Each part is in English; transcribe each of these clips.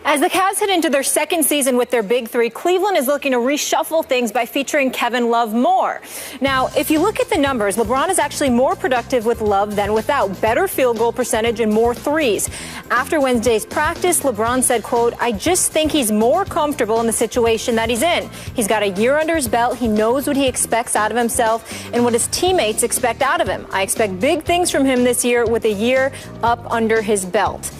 As the Cavs head into their second season with their big three, Cleveland is looking to reshuffle things by featuring Kevin Love more. Now, if you look at the numbers, LeBron is actually more productive with Love than without. Better field goal percentage and more threes. After Wednesday's practice, LeBron said, quote, "I just think he's more comfortable in the situation that he's in. He's got a year under his belt. He knows what he expects out of himself and what his teammates expect out of him. I expect big things from him this year with a year up under his belt."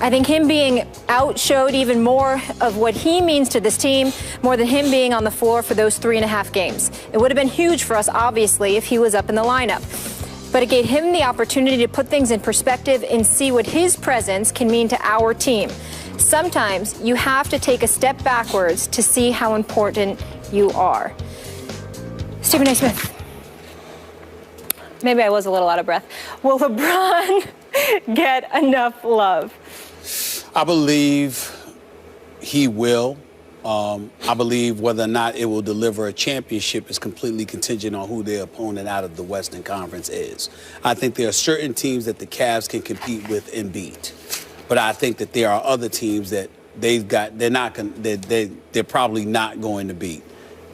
I think him being out showed even more of what he means to this team, more than him being on the floor for those 3.5 games. It would have been huge for us, obviously, if he was up in the lineup. But it gave him the opportunity to put things in perspective and see what his presence can mean to our team. Sometimes you have to take a step backwards to see how important you are. Stephen A. Smith. Maybe I was a little out of breath. Will LeBron get enough love? I believe he will. I believe whether or not it will deliver a championship is completely contingent on who their opponent out of the Western Conference is. I think there are certain teams that the Cavs can compete with and beat, but I think that there are other teams that they're probably not going to beat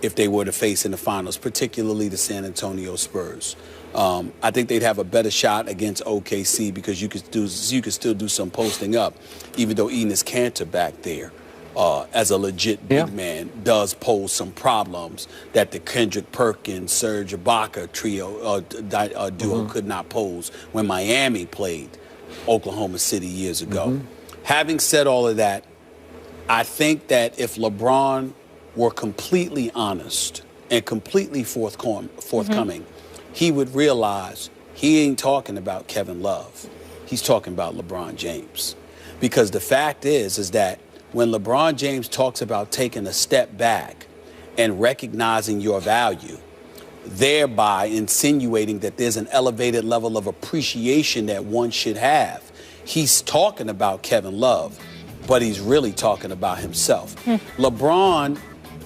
if they were to face in the finals, particularly the San Antonio Spurs. I think they'd have a better shot against OKC because you could still do some posting up, even though Enes Kanter back there as a legit big man does pose some problems that the Kendrick Perkins, Serge Ibaka trio duo could not pose when Miami played Oklahoma City years ago. Having said all of that, I think that if LeBron were completely honest and completely forthcoming, he would realize he ain't talking about Kevin Love. He's talking about LeBron James. Because the fact is that when LeBron James talks about taking a step back and recognizing your value, thereby insinuating that there's an elevated level of appreciation that one should have, he's talking about Kevin Love, but he's really talking about himself. LeBron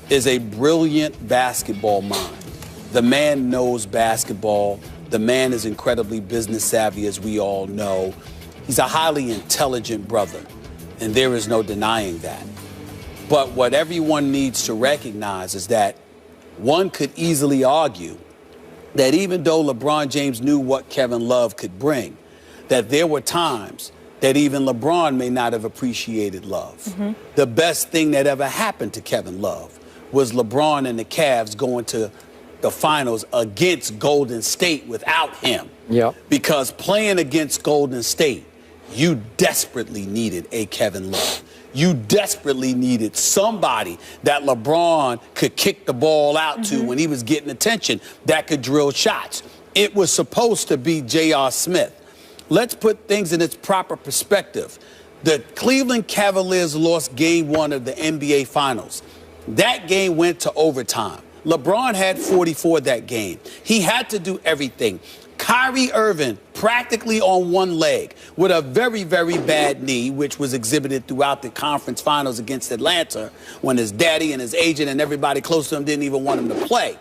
is a brilliant basketball mind. The man knows basketball. The man is incredibly business savvy, as we all know. He's a highly intelligent brother, and there is no denying that. But what everyone needs to recognize is that one could easily argue that even though LeBron James knew what Kevin Love could bring, that there were times that even LeBron may not have appreciated Love. The best thing that ever happened to Kevin Love was LeBron and the Cavs going to the finals against Golden State without him. Because playing against Golden State, you desperately needed a Kevin Love. You desperately needed somebody that LeBron could kick the ball out to when he was getting attention, that could drill shots. It was supposed to be J.R. Smith. Let's put things in its proper perspective. The Cleveland Cavaliers lost Game 1 of the NBA Finals. That game went to overtime. LeBron had 44 that game. He had to do everything. Kyrie Irving practically on one leg with a very, very bad knee, which was exhibited throughout the conference finals against Atlanta when his daddy and his agent and everybody close to him didn't even want him to play.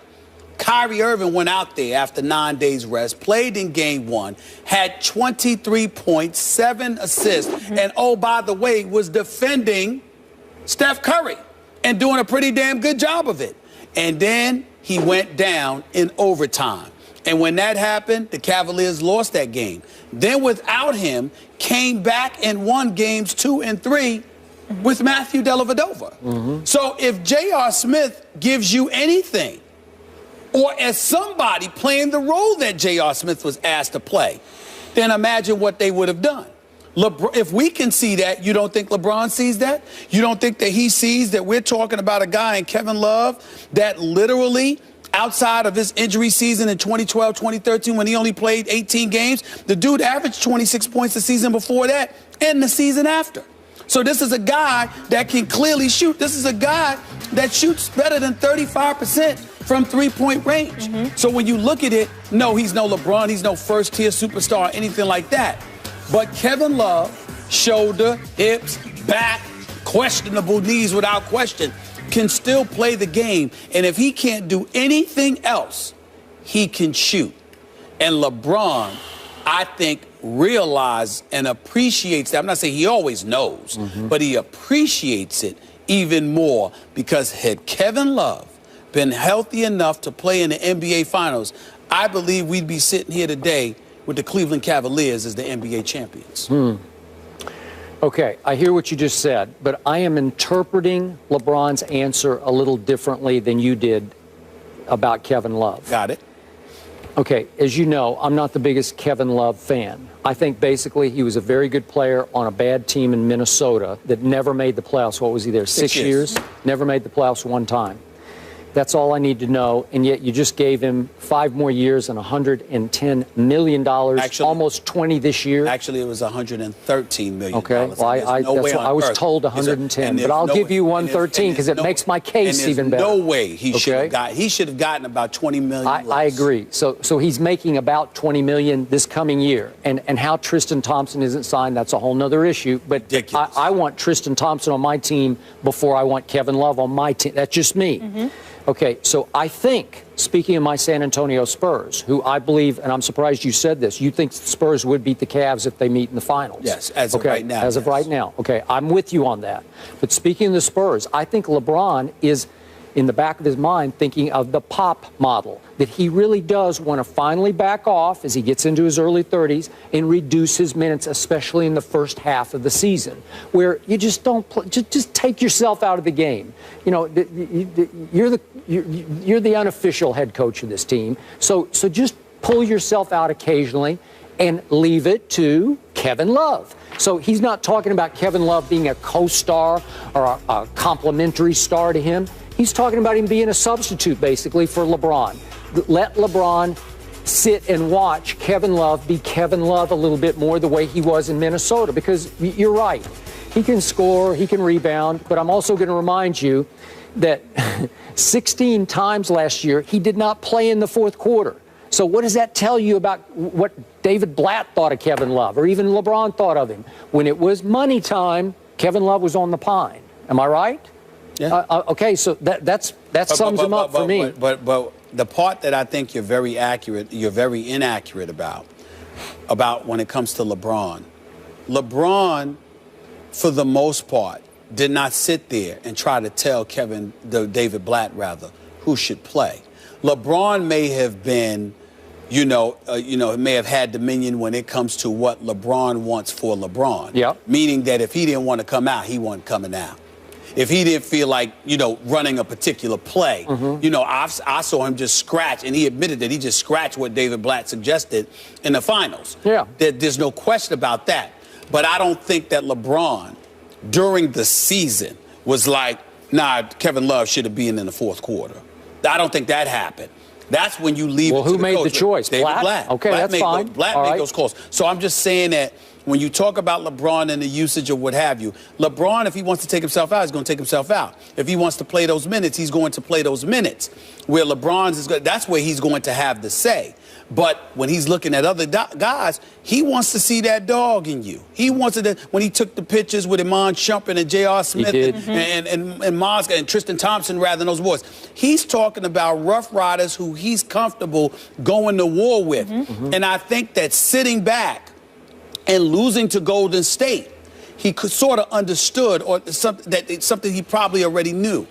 Kyrie Irving went out there after 9 days rest, played in Game 1, had 23 points, 7 assists, and oh, by the way, was defending Steph Curry and doing a pretty damn good job of it. And then he went down in overtime. And when that happened, the Cavaliers lost that game. Then without him, came back and won games 2 and 3 with Matthew Dellavedova. So if J.R. Smith gives you anything, or as somebody playing the role that J.R. Smith was asked to play, then imagine what they would have done. If we can see that, you don't think LeBron sees that? You don't think that he sees that we're talking about a guy in Kevin Love that literally, outside of his injury season in 2012, 2013, when he only played 18 games, the dude averaged 26 points the season before that and the season after. So this is a guy that can clearly shoot. This is a guy that shoots better than 35% from three-point range. So when you look at it, no, he's no LeBron, he's no first-tier superstar, anything like that. But Kevin Love, shoulder, hips, back, questionable knees without question, can still play the game. And if he can't do anything else, he can shoot. And LeBron, I think, realizes and appreciates that. I'm not saying he always knows, but he appreciates it even more because had Kevin Love been healthy enough to play in the NBA Finals, I believe we'd be sitting here today with the Cleveland Cavaliers as the NBA champions. Okay, I hear what you just said, but I am interpreting LeBron's answer a little differently than you did about Kevin Love. Got it. Okay, as you know, I'm not the biggest Kevin Love fan. I think basically he was a very good player on a bad team in Minnesota that never made the playoffs. What was he there, 6 years? Never made the playoffs one time. That's all I need to know, and yet you just gave him 5 more years and $110 million, Actually, almost 20 this year. Actually, it was $113 million. Okay, well, I was told 110, but I'll give you 113 because it makes my case even better. No way he should have gotten about $20 million. I agree. So he's making about $20 million this coming year, and how Tristan Thompson isn't signed, that's a whole nother issue. But I want Tristan Thompson on my team before I want Kevin Love on my team. That's just me. Okay, so I think, speaking of my San Antonio Spurs, who I believe, and I'm surprised you said this, you think the Spurs would beat the Cavs if they meet in the finals. Yes, as of right now. As of right now. Okay, I'm with you on that. But speaking of the Spurs, I think LeBron is, in the back of his mind, thinking of the Pop model, that he really does want to finally back off as he gets into his early 30s and reduce his minutes, especially in the first half of the season, where you just don't just take yourself out of the game. You know, you're the unofficial head coach of this team, so just pull yourself out occasionally and leave it to Kevin Love. So he's not talking about Kevin Love being a co-star or a complimentary star to him. He's talking about him being a substitute, basically, for LeBron. Let LeBron sit and watch Kevin Love be Kevin Love a little bit more the way he was in Minnesota, because you're right. He can score, he can rebound, but I'm also going to remind you that 16 times last year he did not play in the fourth quarter. So what does that tell you about what David Blatt thought of Kevin Love, or even LeBron thought of him? When it was money time, Kevin Love was on the pine. Am I right? Yeah. Okay, so that sums him up for me. But the part that I think you're very inaccurate about when it comes to LeBron, for the most part, did not sit there and try to tell David Blatt, who should play. LeBron may have been, may have had dominion when it comes to what LeBron wants for LeBron. Yeah. Meaning that if he didn't want to come out, he wasn't coming out. If he didn't feel like, running a particular play, I saw him just scratch, and he admitted that he just scratched what David Blatt suggested in the finals. Yeah. There's no question about that. But I don't think that LeBron, during the season, was like, nah, Kevin Love should have been in the fourth quarter. I don't think that happened. That's when you leave. Well, it to who made coach. the choice? David Blatt. Okay, that's fine. Blatt made those calls. So I'm just saying that when you talk about LeBron and the usage of what have you, LeBron, if he wants to take himself out, he's going to take himself out. If he wants to play those minutes, he's going to play those minutes. Where LeBron's that's where he's going to have the say. But when he's looking at other guys, he wants to see that dog in you. He wants to, when he took the pictures with Iman Shumpert and J.R. Smith and Mosca and Tristan Thompson, rather than those boys, he's talking about rough riders who he's comfortable going to war with. And I think that sitting back and losing to Golden State, he could sort of understood, or something he probably already knew.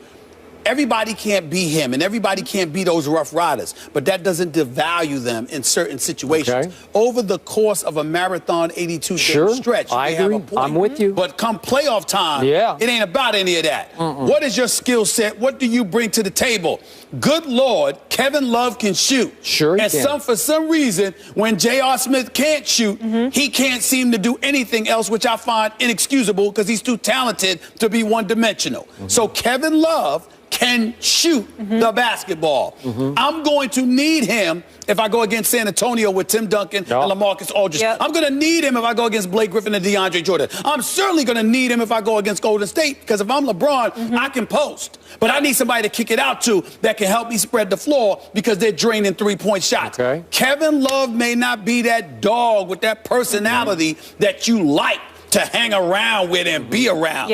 Everybody can't be him, and everybody can't be those rough riders, but that doesn't devalue them in certain situations. Okay. Over the course of a marathon 82-game stretch, I agree. have a point. I'm with you. But come playoff time, it ain't about any of that. What is your skill set? What do you bring to the table? Good Lord, Kevin Love can shoot. Sure he can. For some reason, when J.R. Smith can't shoot, he can't seem to do anything else, which I find inexcusable because he's too talented to be one-dimensional. So Kevin Love can shoot the basketball. I'm going to need him if I go against San Antonio with Tim Duncan and LaMarcus Aldridge. I'm going to need him if I go against Blake Griffin and DeAndre Jordan. I'm certainly going to need him if I go against Golden State, because if I'm LeBron, I can post. But I need somebody to kick it out to that can help me spread the floor because they're draining three-point shots. Kevin Love may not be that dog with that personality that you like to hang around with and be around.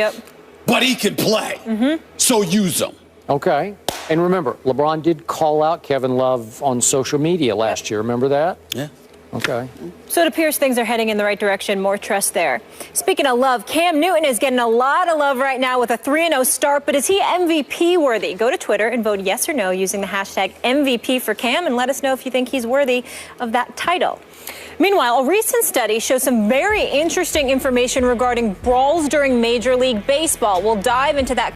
But he can play. So use him. Okay. And remember, LeBron did call out Kevin Love on social media last year. Remember that? Yeah. Okay. So it appears things are heading in the right direction. More trust there. Speaking of love, Cam Newton is getting a lot of love right now with a 3-0 start, but is he MVP worthy? Go to Twitter and vote yes or no using the hashtag MVP for Cam and let us know if you think he's worthy of that title. Meanwhile, a recent study shows some very interesting information regarding brawls during Major League Baseball. We'll dive into that